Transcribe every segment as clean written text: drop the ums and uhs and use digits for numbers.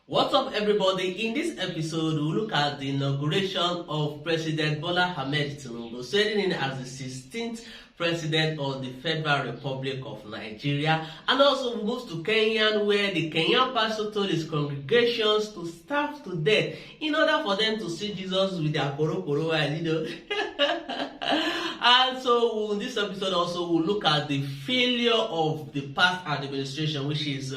What's up, everybody? In this episode, we'll look at the inauguration of President Bola Ahmed Tinubu, swearing in as the 16th President of the Federal Republic of Nigeria. And also we move to Kenya, where the Kenyan pastor told his congregations to starve to death in order for them to see Jesus with their koro, and And so in this episode also we'll look at the failure of the past administration, which is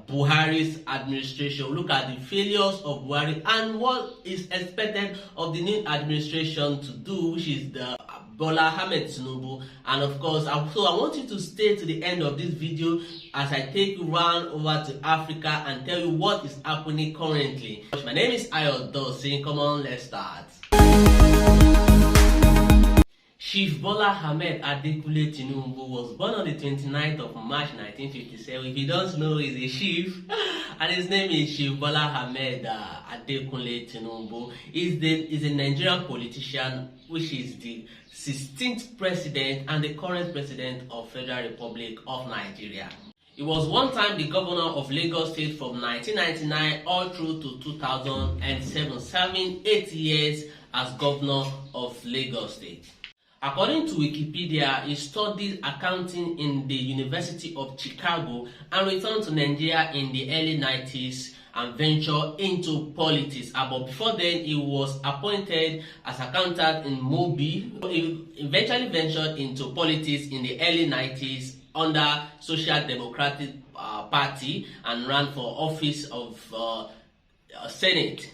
Buhari's administration. We'll look at the failures of Buhari and what is expected of the new administration to do, which is the Bola Ahmed Tinubu. And of course, I want you to stay to the end of this video as I take you round over to Africa and tell you what is happening currently. My name is Ayo Dosin. Come on, let's start. Chief Bola Ahmed Tinubu was born on the 29th of March 1957. If you don't know, he's a chief, and his name is Chief Bola Ahmed Tinubu. He's a Nigerian politician, which is the 16th president and the current president of Federal Republic of Nigeria. He was one time the governor of Lagos State from 1999 all through to 2007, serving 8 years as governor of Lagos State. According to Wikipedia, he studied accounting in the University of Chicago and returned to Nigeria in the early 90s and ventured into politics. But before then, he was appointed as accountant in Mobi. He eventually ventured into politics in the early 90s under Social Democratic Party and ran for office of Senate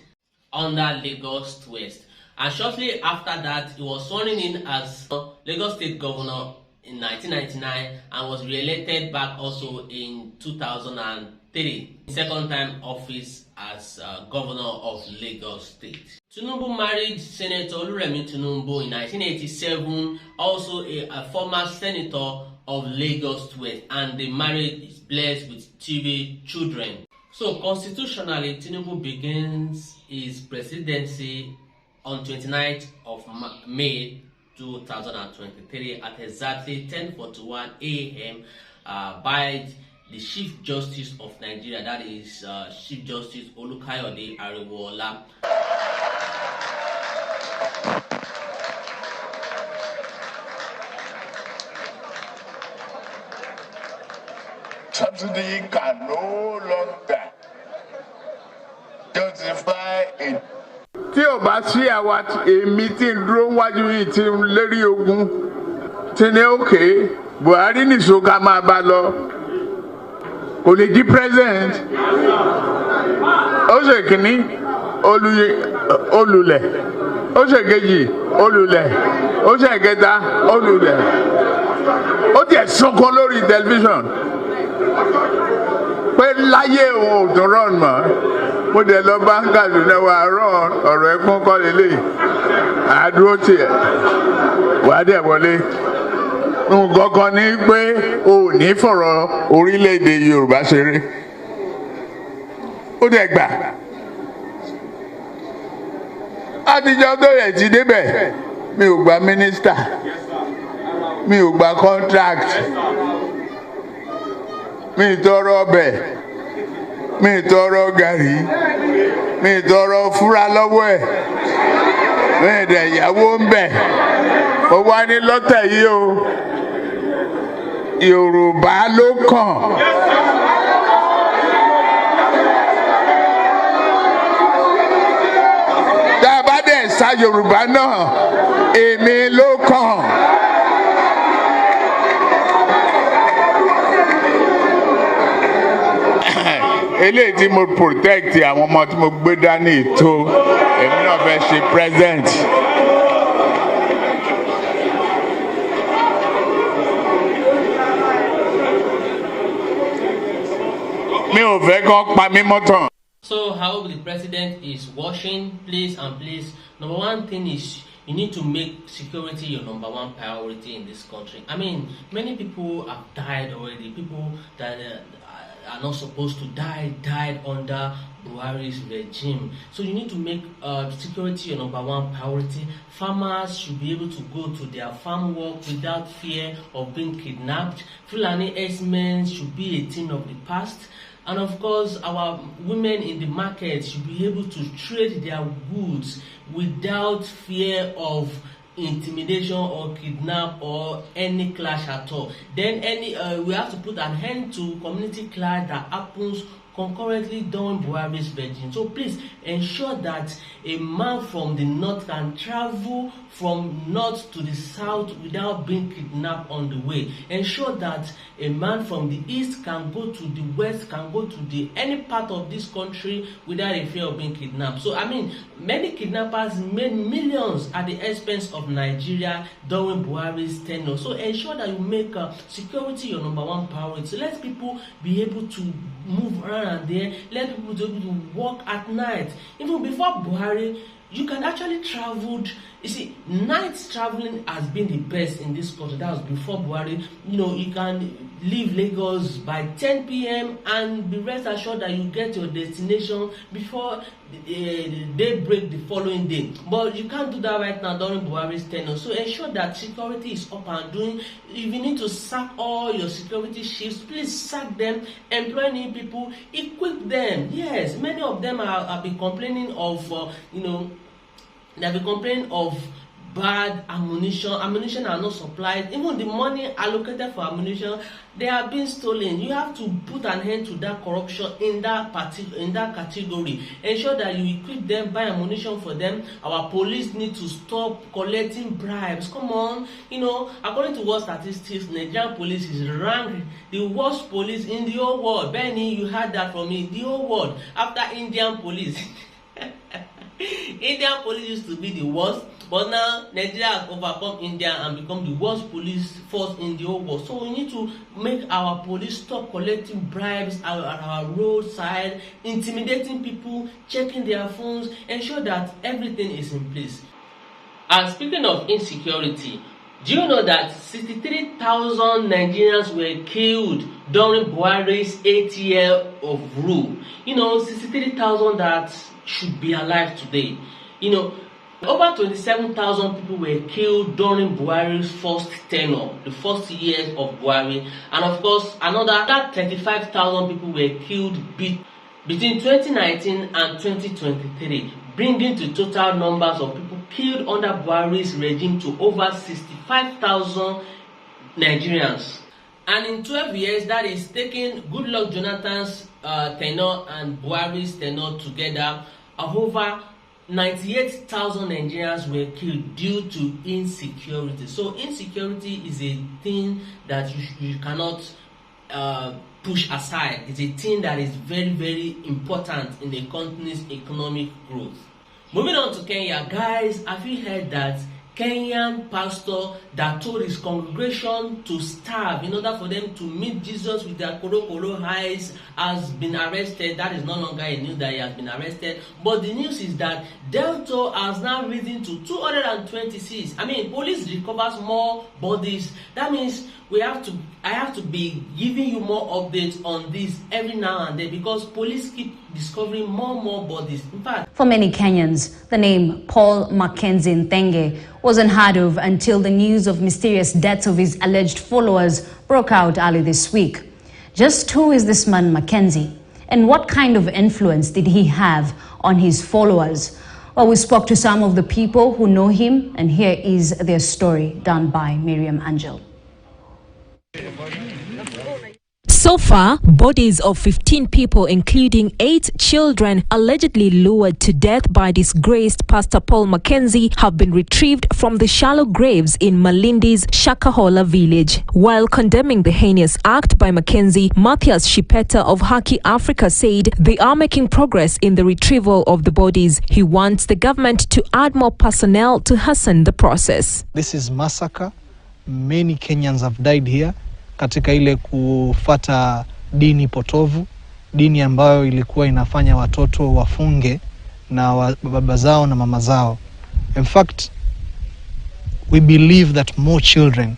under Lagos West. And shortly after that, he was sworn in as Lagos State Governor in 1999 and was re-elected back also in 2003. Second time office as Governor of Lagos State. Tinubu married Senator Oluremi Tinubu in 1987, also a former senator of Lagos West, and the marriage is blessed with 3 children. So constitutionally, Tinubu begins his presidency on 29th of May 2023 at exactly 10:41 a.m. By the Chief Justice of Nigeria, that is Chief Justice Olukayode Ariwola. Subsidy can no longer justify it. Tí ò bá sí àwa èmi tí ń dúró wájú yìí tí ń lérí ogun tí ní òkè Buhari nìṣó ká máa bá lọ kò lè di president. Ó ṣe kìíní olùlẹ̀, ó ṣe kejì olùlẹ̀, ó ṣe kẹta olùlẹ̀. Ó tiẹ̀ sọkọ lórí tẹlifíṣàn pé láyé òun ò tún rán mọ́. Mo dẹ̀ lọ bá ń Kaduna wa rán ọ̀rọ̀ ẹ̀kún kọ́ lélẹ̀ àdúró tiẹ̀ wàá dẹ̀ wọlé. Nǹkan kan ní pé o ò ní fọ̀rọ̀ orílẹ̀-èdè Yorùbá ṣeré. Ó dẹ̀ gbà. Àtijọ́ tó yẹ ti débẹ̀ mi ò gba mínísítà, mi ò gba contract, mi ì tọrọ ọbẹ̀, mi ì tọrọ gàrí, mi ì tọrọ fúra lọ́wọ́ ẹ̀, mi ì dẹ̀ ìyàwó ń bẹ̀. Ó wá ní lọ́tẹ̀ yìí o, Yorùbá ló kàn. Tá a bá dẹ̀ sa Yorùbá náà, èmi ló kàn. Eléyìí tí mo protect àwọn ọmọ tí mo gbé dání ètò èmi náà fẹ́ ṣe present. Mi ò fẹ́ kán pa mí mọ́tàn. So how the president is watching, please and please. Number one thing is you need to make security your number one priority in this country. I mean, many people have died already. People that are not supposed to die died under Buhari's regime. So you need to make security your number one priority. Farmers should be able to go to their farm work without fear of being kidnapped. Fulani herdsmen should be a thing of the past. And of course, our women in the market should be able to trade their goods without fear of intimidation or kidnap or any clash at all. Then we have to put an end to community clash that happens concurrently during Buhari's regime. So please ensure that a man from the north can travel from north to the south without being kidnapped on the way. Ensure that a man from the east can go to the west, can go to any part of this country without a fear of being kidnapped. So I mean, many kidnappers made millions at the expense of Nigeria during Buhari's tenure. So ensure that you make security your number one priority. So let people be able to move around and there. Let people be able to walk at night. Even before Buhari, you can actually travel. You see, night traveling has been the best in this country. That was before Buhari. You know, you can leave Lagos by 10 p.m. and be rest assured that you get your destination before daybreak the following day. But you can't do that right now during Buhari's tenure. So ensure that security is up and doing. If you need to sack all your security shifts, please sack them, employ new people, equip them. Yes, many of them have been complaining of, they've been complaining of bad ammunition. Ammunition are not supplied. Even the money allocated for ammunition, they are being stolen. You have to put an end to that corruption in that category. Ensure that you equip them, buy ammunition for them. Our police need to stop collecting bribes. Come on, according to what statistics, Nigerian police is ranked the worst police in the whole world. Benny, you heard that from me. The whole world, after Indian police. Indian police used to be the worst, but now Nigeria has overcome India and become the worst police force in the whole world. So we need to make our police stop collecting bribes at our roadside, intimidating people, checking their phones, ensure that everything is in place. And speaking of insecurity, do you know that 63,000 Nigerians were killed during Buhari's 8 years of rule? 63,000 that should be alive today. Over 27,000 people were killed during Buhari's first tenure, the first years of Buhari, and of course another 35,000 people were killed between 2019 and 2023, bringing the total numbers of people killed under Buhari's regime to over 65,000 Nigerians. And in 12 years, that is taking Goodluck Jonathan's tenure and Buhari's tenure together, over 98,000 Nigerians were killed due to insecurity. So insecurity is a thing that you cannot push aside. It's a thing that is very, very important in a country's economic growth. Moving on to Kenya, guys, have you heard that Kenyan pastor that told his congregation to starve in order for them to meet Jesus with their koro eyes has been arrested? That is no longer a news that he has been arrested, but the news is that Delta has now risen to 226. I mean, police recovers more bodies. That means I have to be giving you more updates on this every now and then, because police keep discovering more bodies. In fact, for many Kenyans, the name Paul Mackenzie Nthenge wasn't heard of until the news of mysterious deaths of his alleged followers broke out early this week. Just who is this man Mackenzie, and what kind of influence did he have on his followers? Well, we spoke to some of the people who know him, and here is their story done by Miriam Angel. So far, bodies of 15 people, including 8 children, allegedly lured to death by disgraced Pastor Paul Mackenzie, have been retrieved from the shallow graves in Malindi's Shakahola village. While condemning the heinous act by Mackenzie, Matthias Shipeta of Haki Africa said they are making progress in the retrieval of the bodies. He wants the government to add more personnel to hasten the process. This is massacre. Many Kenyans have died here katika ile kufata dini potovu, dini ambayo ilikuwa inafanya watoto wafunge na baba zao na mama zao. In fact, we believe that more children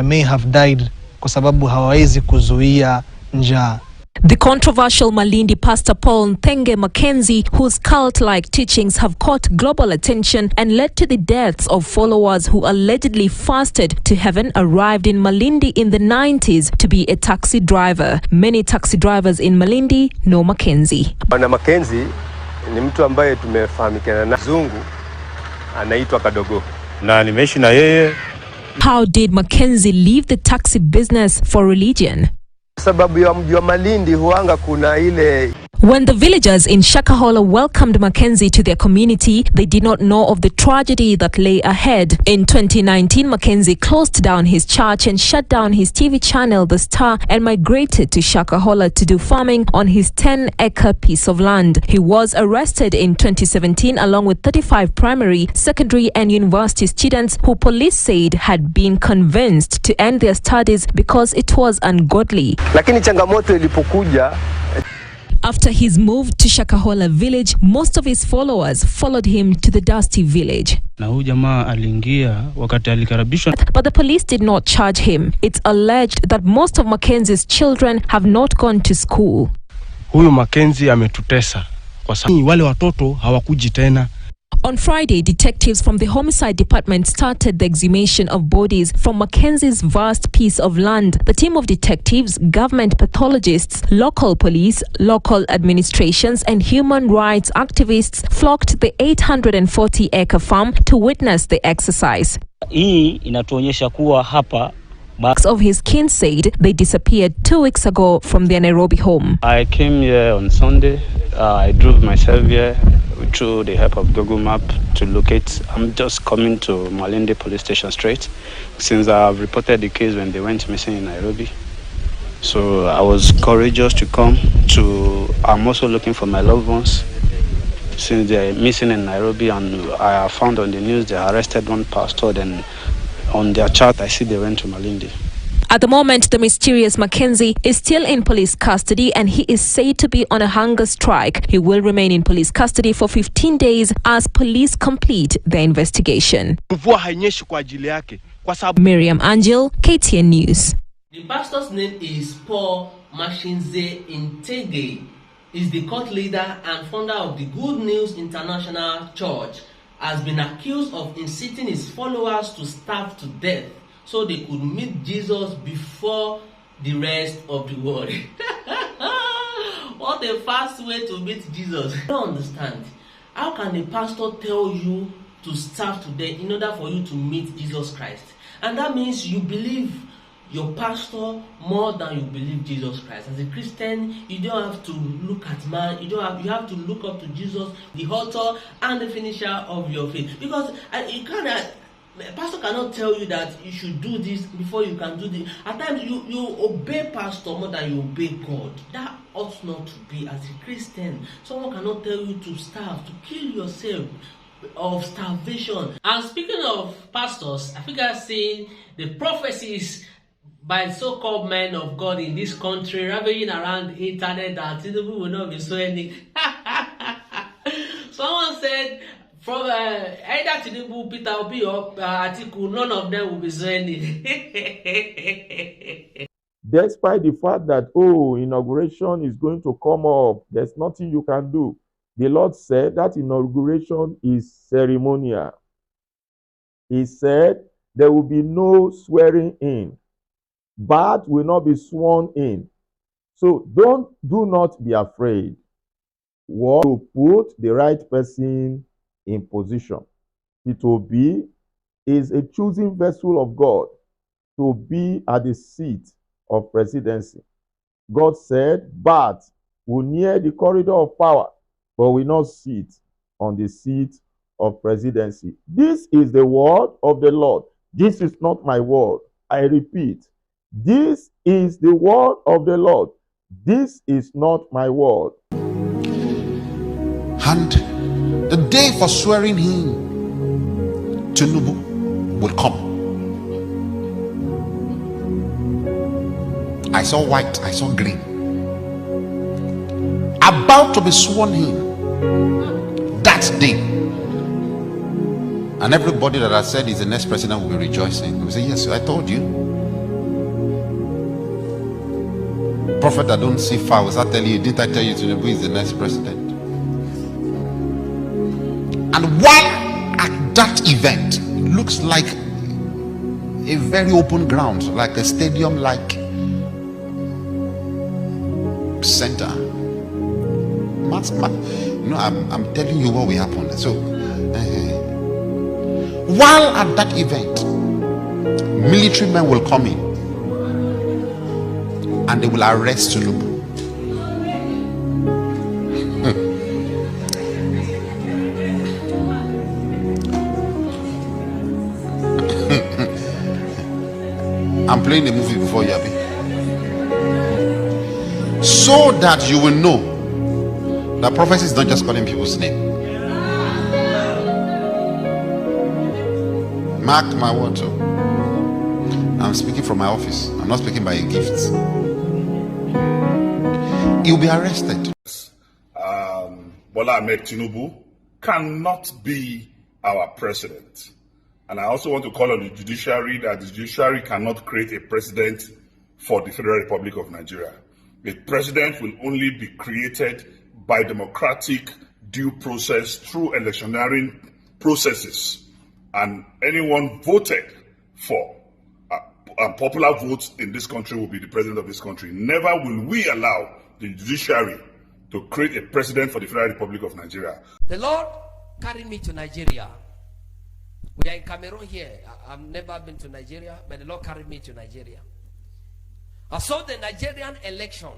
may have died kwa sababu hawawezi kuzuia njaa. The controversial Malindi pastor Paul Nthenge Mackenzie, whose cult-like teachings have caught global attention and led to the deaths of followers who allegedly fasted to heaven, arrived in Malindi in the 90s to be a taxi driver. Many taxi drivers in Malindi know Mackenzie. Bwana Mackenzie ni mtu ambaye tumefahamikana na zungu, anaitwa Kadogo. Na nimeishi na yeye. How did Mackenzie leave the taxi business for religion? Sababu ya mji wa Malindi huanga kuna ile. When the villagers in Shakahola welcomed Mackenzie to their community, they did not know of the tragedy that lay ahead. In 2019, Mackenzie closed down his church and shut down his TV channel, The Star, and migrated to Shakahola to do farming on his 10-acre piece of land. He was arrested in 2017 along with 35 primary, secondary and university students who police said had been convinced to end their studies because it was ungodly. Lakini changamoto ilipokuja. After his move to Shakahola village, most of his followers followed him to the Dusty village. But the police did not charge him. It's alleged that most of Mackenzie's children have not gone to school. Huyu Mackenzie ametutesa kwa sababu wale watoto hawakuji tena. On Friday, detectives from the homicide department started the exhumation of bodies from Mackenzie's vast piece of land. The team of detectives, government pathologists, local police, local administrations, and human rights activists flocked the 840-acre farm to witness the exercise. Hii inatuonyesha kuwa hapa of his kin said they disappeared 2 weeks ago from their Nairobi home. I came here on Sunday. I drove myself here through the help of Google Map to locate. I'm just coming to Malindi police station straight since I've reported the case when they went missing in Nairobi. So I was courageous to come to. I'm also looking for my loved ones since they're missing in Nairobi, and I found on the news they arrested one pastor. Then on their chart I see they went to Malindi. At the moment, the mysterious Mackenzie is still in police custody and he is said to be on a hunger strike. He will remain in police custody for 15 days as police complete their investigation. Miriam Angel, KTN News. The pastor's name is Paul Mackenzie Ntenge. He's the cult leader and founder of the Good News International Church. Has been accused of inciting his followers to starve to death so they could meet Jesus before the rest of the world. What a fast way to meet Jesus. I don't understand. How can a pastor tell you to starve to death in order for you to meet Jesus Christ? And that means you believe your pastor more than you believe Jesus Christ. As a Christian, you don't have to look at man. You have to look up to Jesus, the author and the finisher of your faith. Because a pastor cannot tell you that you should do this before you can do this. At times you obey pastor more than you obey God. That ought not to be. As a Christian, someone cannot tell you to starve, to kill yourself of starvation. And speaking of pastors, I think I've seen the prophecies by so-called men of God in this country ravaging around the internet that Tinubu will not be swearing. Someone said from either Tinubu, Peter Obi or Atiku, none of them will be swearing. Despite the fact that, inauguration is going to come up, there's nothing you can do. The Lord said that inauguration is ceremonial. He said there will be no swearing in. But will not be sworn in. So do not be afraid. What to put the right person in position. P2B is a choosing vessel of God to be at the seat of presidency. God said, but will near the corridor of power, but will not sit on the seat of presidency. This is the word of the Lord. This is not my word. I repeat. This is the word of the Lord. This is not my word. And the day for swearing him, Tinubu, will come. I saw white, I saw green. About to be sworn in that day. And everybody that I said is the next president will be rejoicing. They will say, yes, I told you. Prophet that don't see far will start telling you, didn't I tell you Tinubu is the next president? And while at that event, it looks like a very open ground, like a stadium-like center. I'm telling you what will happen. So, while at that event, military men will come in and they will arrest Tinubu. I'm playing the movie before you, Abi. So that you will know that prophecy is not just calling people's name. Mark my word. I'm speaking from my office. I'm not speaking by a gift. He'll be arrested. Bola Ahmed Tinubu cannot be our president. And I also want to call on the judiciary that the judiciary cannot create a president for the Federal Republic of Nigeria. A president will only be created by democratic due process through electioneering processes. And anyone voted for popular votes in this country will be the president of this country. Never will we allow the judiciary to create a president for the Federal Republic of Nigeria. The Lord carried me to Nigeria. We are in Cameroon here. I've never been to Nigeria, but the Lord carried me to Nigeria. I saw the Nigerian election.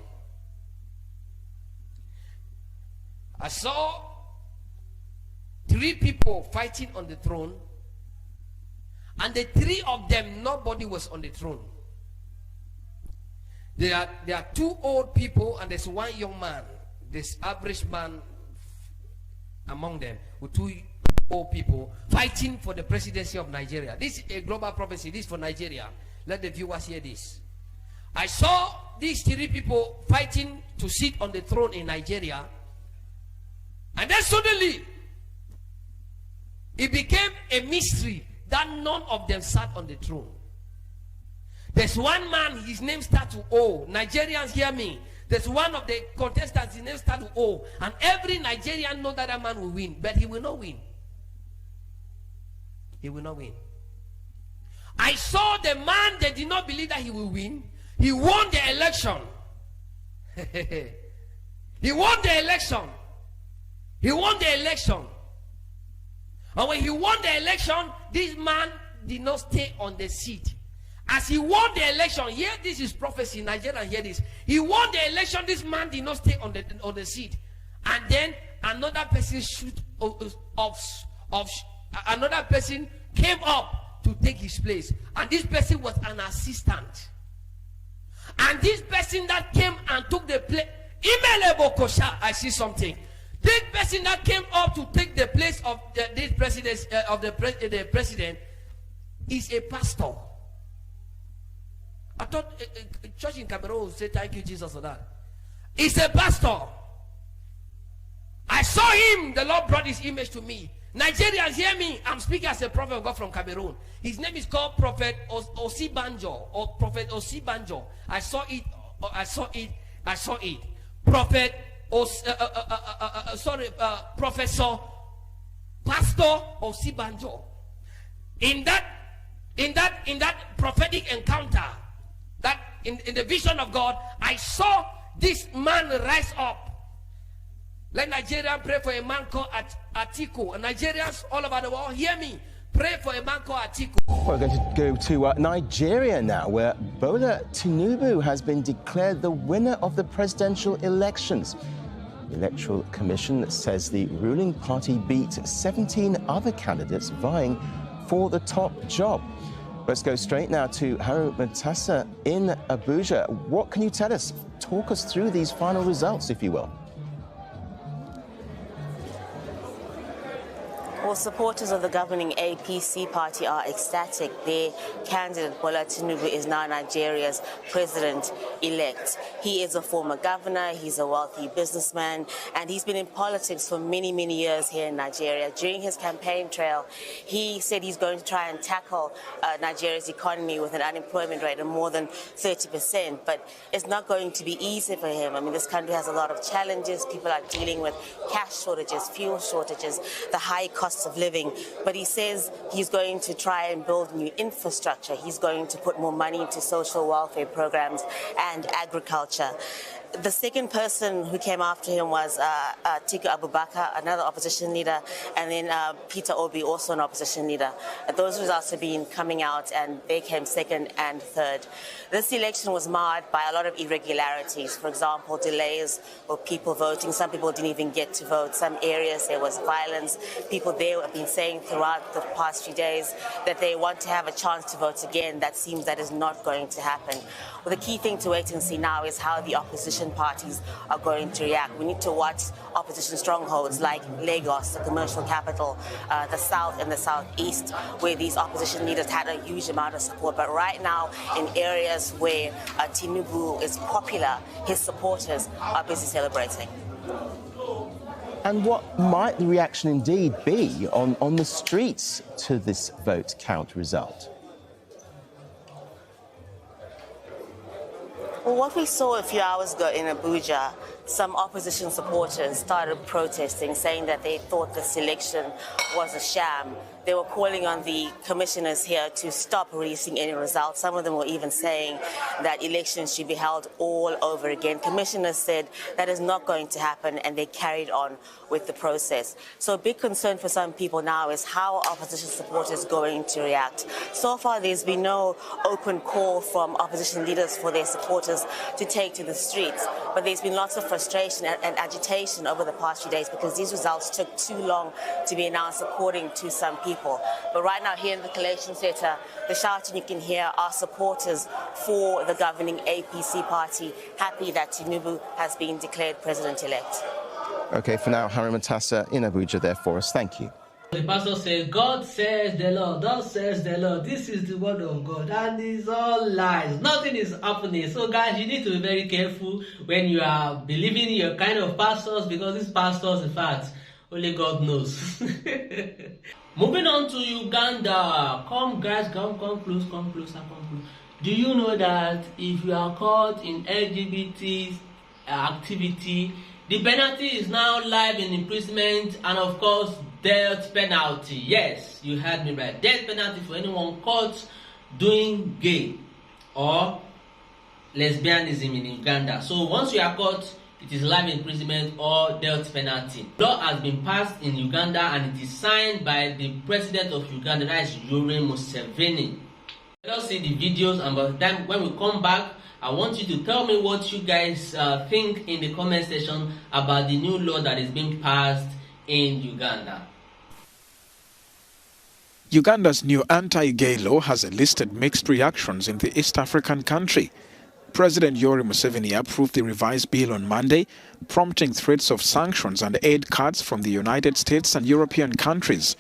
I saw 3 people fighting on the throne, and the 3 of them, nobody was on the throne. There are 2 old people and there's 1 young man. This average man among them with 2 old people fighting for the presidency of Nigeria. This is a global prophecy. This is for Nigeria. Let the viewers hear this. I saw these 3 people fighting to sit on the throne in Nigeria, and then suddenly it became a mystery that none of them sat on the throne. There's 1 man, his name starts with O. Nigerians, hear me. There's one of the contestants, his name starts with O. And every Nigerian knows that man will win, but he will not win. He will not win. I saw the man that did not believe that he will win. He won the election. He won the election. He won the election. And when he won the election, this man did not stay on the seat. As he won the election, here this is prophecy, Nigerian, hear this. He won the election, this man did not stay on the seat. And then another person another person came up to take his place. And this person was an assistant. And this person that came and took the place, I see something. This person that came up to take the place of the president is a pastor. I thought a church in Cameroon would say thank you, Jesus, for that. He's a pastor. I saw him. The Lord brought his image to me. Nigerians, hear me. I'm speaking as a prophet of God from Cameroon. His name is called Prophet Osibanjo, or Prophet Osibanjo. I saw it. Prophet Professor Pastor Osibanjo. In that prophetic encounter, that in the vision of God, I saw this man rise up. Let Nigeria pray for a man called Atiku. And Nigerians all over the world, hear me. Pray for a man called Atiku. We're going to go to Nigeria now, where Bola Tinubu has been declared the winner of the presidential elections. The Electoral Commission says the ruling party beat 17 other candidates vying for the top job. Let's go straight now to Haru Matassa in Abuja. What can you tell us? Talk us through these final results, if you will. Well, supporters of the governing APC party are ecstatic. Their candidate, Bola Tinubu, is now Nigeria's president-elect. He is a former governor, he's a wealthy businessman, and he's been in politics for many, many years here in Nigeria. During his campaign trail, he said he's going to try and tackle Nigeria's economy with an unemployment rate of more than 30%, but it's not going to be easy for him. I mean, this country has a lot of challenges. People are dealing with cash shortages, fuel shortages, the high cost of living, but he says he's going to try and build new infrastructure. He's going to put more money into social welfare programs and agriculture. The second person who came after him was Atiku Abubakar, another opposition leader, and then Peter Obi, also an opposition leader. Those results have been coming out, and they came second and third. This election was marred by a lot of irregularities. For example, delays of people voting. Some people didn't even get to vote. Some areas there was violence. People there have been saying throughout the past few days that they want to have a chance to vote again. That seems that is not going to happen. Well, the key thing to wait and see now is how the opposition parties are going to react. We need to watch opposition strongholds like Lagos, the commercial capital, the south and the southeast, where these opposition leaders had a huge amount of support. But right now, in areas where Tinubu is popular, his supporters are busy celebrating. And what might the reaction indeed be on the streets to this vote count result? Well, what we saw a few hours ago in Abuja, some opposition supporters started protesting, saying that they thought this election was a sham. They were calling on the commissioners here to stop releasing any results. Some of them were even saying that elections should be held all over again. Commissioners said that is not going to happen, and they carried on with the process. So a big concern for some people now is how opposition supporters are going to react. So far, there's been no open call from opposition leaders for their supporters to take to the streets, but there's been lots of frustration and agitation over the past few days because these results took too long to be announced, according to some people. But right now here in the collation theatre, the shouting you can hear are supporters for the governing APC party, happy that Tinubu has been declared president-elect. Okay, for now, Harry Matassa in Abuja there for us. Thank you. The pastor says, God says the Lord, thus says the Lord. This is the word of God, and it's all lies. Nothing is happening. So guys, you need to be very careful when you are believing your kind of pastors, because these pastors, in fact, only God knows. Moving on to Uganda. Come guys, come close, come closer, come close. Do you know that if you are caught in LGBT activity, the penalty is now life in imprisonment and of course death penalty? Yes, you heard me right. Death penalty for anyone caught doing gay or lesbianism in Uganda. So once you are caught, it is life imprisonment or death penalty. Law has been passed in Uganda and it is signed by the president of Uganda, that is Yoweri Museveni. Let us see the videos, and by the time when we come back, I want you to tell me what you guys think in the comment section about the new law that is being passed in Uganda. Uganda's new anti-gay law has enlisted mixed reactions in the East African country. President Yoweri Museveni approved the revised bill on Monday, prompting threats of sanctions and aid cuts from the United States and European countries.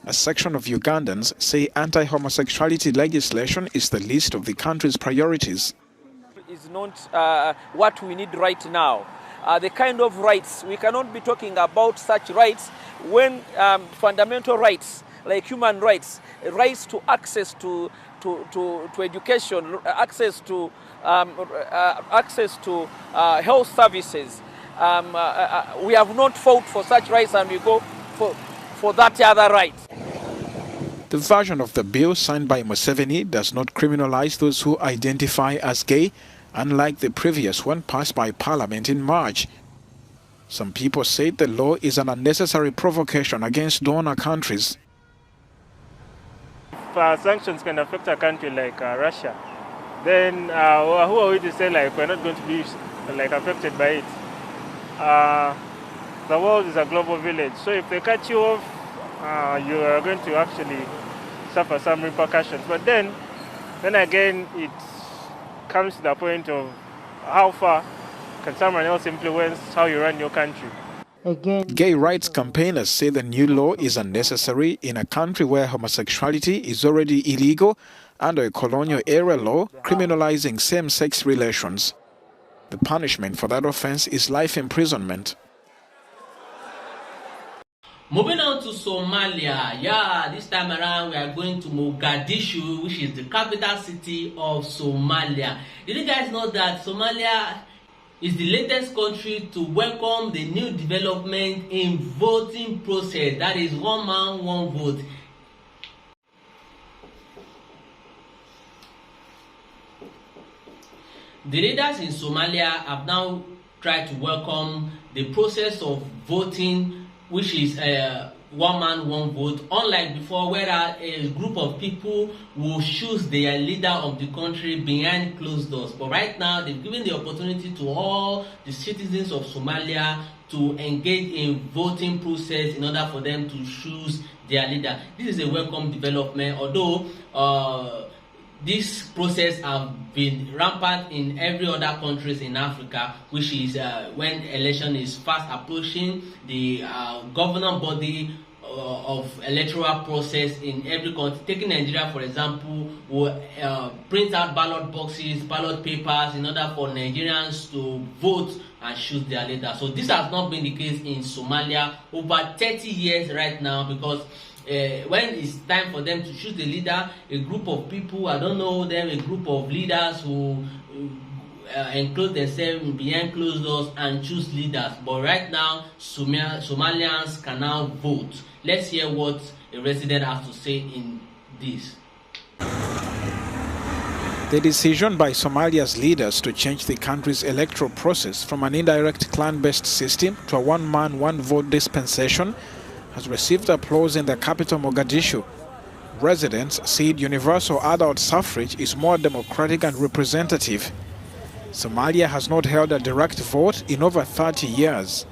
A section of Ugandans say anti-homosexuality legislation is the least of the country's priorities. It's not what we need right now. The kind of rights, we cannot be talking about such rights when fundamental rights like human rights, rights to access to education, access to health services. We have not fought for such rights, and we go for that other right. The version of the bill signed by Museveni does not criminalize those who identify as gay, unlike the previous one passed by Parliament in March. Some people say the law is an unnecessary provocation against donor countries. If sanctions can affect a country like Russia, then who are we to say like we're not going to be like affected by it? The world is a global village, so if they cut you off, you are going to actually suffer some repercussions. But then again, it comes to the point of how far can someone else influence how you run your country. Gay rights campaigners say the new law is unnecessary in a country where homosexuality is already illegal under a colonial era law criminalizing same-sex relations. The punishment for that offense is life imprisonment. Moving on to Somalia, this time around we are going to Mogadishu, which is the capital city of Somalia. Did you guys know that Somalia is the latest country to welcome the new development in voting process? That is one man, one vote. The leaders in Somalia have now tried to welcome the process of voting, which is one man, one vote, unlike before where a group of people will choose their leader of the country behind closed doors. But right now, they've given the opportunity to all the citizens of Somalia to engage in voting process in order for them to choose their leader. This is a welcome development, although this process have been rampant in every other countries in Africa, which is when election is fast approaching, the governing body of electoral process in every country. Taking Nigeria, for example, will print out ballot boxes, ballot papers in order for Nigerians to vote and choose their leader. So this has not been the case in Somalia over 30 years right now, because when it's time for them to choose the leader, a group of people, I don't know them, a group of leaders who enclose themselves behind closed doors and choose leaders. But right now, Somalians can now vote. Let's hear what a resident has to say in this. The decision by Somalia's leaders to change the country's electoral process from an indirect clan-based system to a one-man, one-vote dispensation has received applause in the capital Mogadishu. Residents said universal adult suffrage is more democratic and representative. Somalia has not held a direct vote in over 30 years.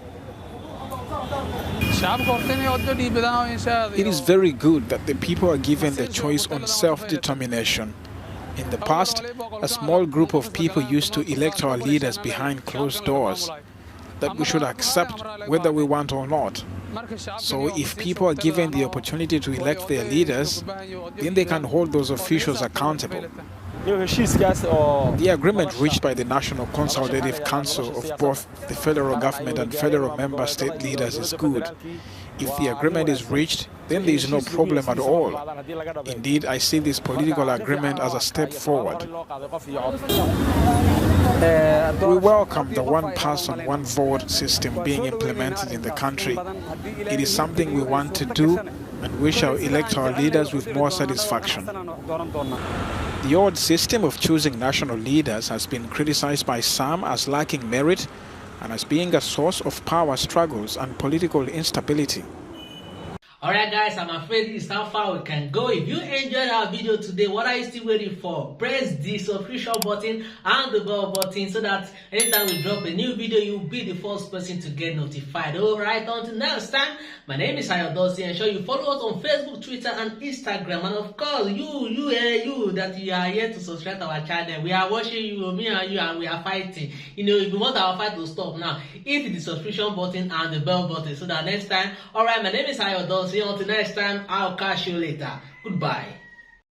It is very good that the people are given the choice on self-determination. In the past, a small group of people used to elect our leaders behind closed doors. That we should accept whether we want or not. So if people are given the opportunity to elect their leaders, then they can hold those officials accountable. The agreement reached by the National Consultative Council of both the federal government and federal member state leaders is good. If the agreement is reached, then there is no problem at all. Indeed, I see this political agreement as a step forward. We welcome the one-person, one-vote system being implemented in the country. It is something we want to do, and we shall elect our leaders with more satisfaction. The old system of choosing national leaders has been criticized by some as lacking merit and as being a source of power struggles and political instability. Alright guys, I'm afraid this is how far we can go. If you enjoyed our video today, what are you still waiting for? Press the subscription button and the bell button so that anytime we drop a new video, you'll be the first person to get notified. Alright, until next time, my name is Ayodosi. Ensure you follow us on Facebook, Twitter, and Instagram. And of course, you that you are here to subscribe to our channel. We are watching you, me and you, and we are fighting. You know, if you want our fight to stop now, hit the subscription button and the bell button so that next time. Alright, my name is Ayodosi. Until next time, I'll catch you later. Goodbye.